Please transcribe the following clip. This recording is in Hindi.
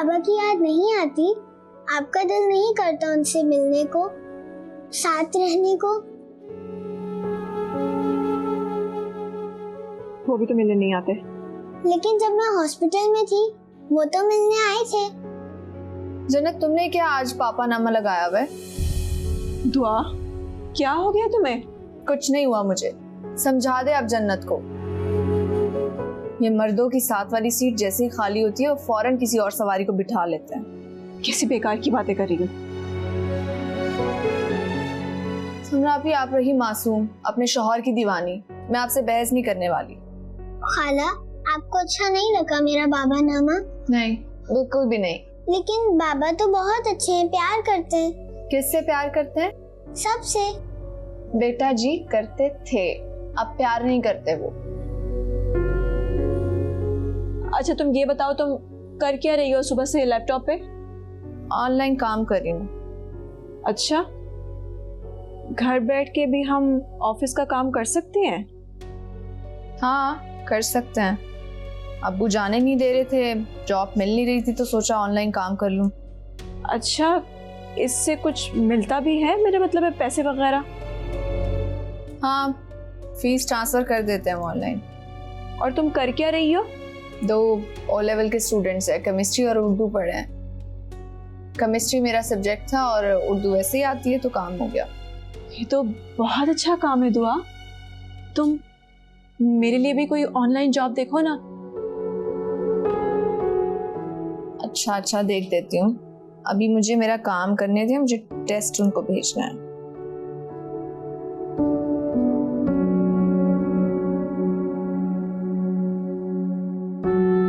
बाबा की याद नहीं आती? आपका दिल नहीं करता उनसे मिलने को, साथ रहने को? वो भी तो मिलने नहीं आते। लेकिन जब मैं हॉस्पिटल में थी वो तो मिलने आए थे। जनक, तुमने क्या आज पापा नामा लगाया हुआ है? दुआ, क्या हो गया तुम्हें? कुछ नहीं हुआ मुझे, समझा दे अब जन्नत को। ये मर्दों की साथ वाली सीट जैसे ही खाली होती है वो फौरन किसी और सवारी को बिठा लेते हैं। कैसी बेकार की बातें कर रही हो? सुमरा भी, आप रही मासूम, अपने शौहर की दीवानी। मैं आपसे बहस नहीं करने वाली। खाला, आपको अच्छा नहीं लगा मेरा बाबा नामा? नहीं, बिल्कुल भी नहीं। लेकिन बाबा तो बहुत अच्छे हैं, प्यार करते हैं। किससे प्यार करते हैं? सबसे। बेटा जी, करते थे, अब प्यार नहीं करते वो। अच्छा तुम ये बताओ, तुम कर क्या रही हो सुबह से लैपटॉप पे? ऑनलाइन काम कर रही हूँ। अच्छा, घर बैठ के भी हम ऑफिस का काम कर सकते हैं? हाँ, कर सकते हैं। अब्बू जाने नहीं दे रहे थे, जॉब मिल नहीं रही थी तो सोचा ऑनलाइन काम कर लूं। अच्छा, इससे कुछ मिलता भी है? मेरा मतलब है पैसे वगैरह? हाँ, फीस ट्रांसफर कर देते हैं ऑनलाइन। और तुम कर क्या रही हो? 2 ओ लेवल के स्टूडेंट्स हैं, केमिस्ट्री और उर्दू पढ़े हैं। केमिस्ट्री मेरा सब्जेक्ट था और उर्दू वैसे ही आती है तो काम हो गया। ये तो बहुत अच्छा काम है दुआ। तुम मेरे लिए भी कोई ऑनलाइन जॉब देखो ना। अच्छा, देख देती हूँ। अभी मुझे मेरा काम करने दे, मुझे टेस्ट उनको भेजना है।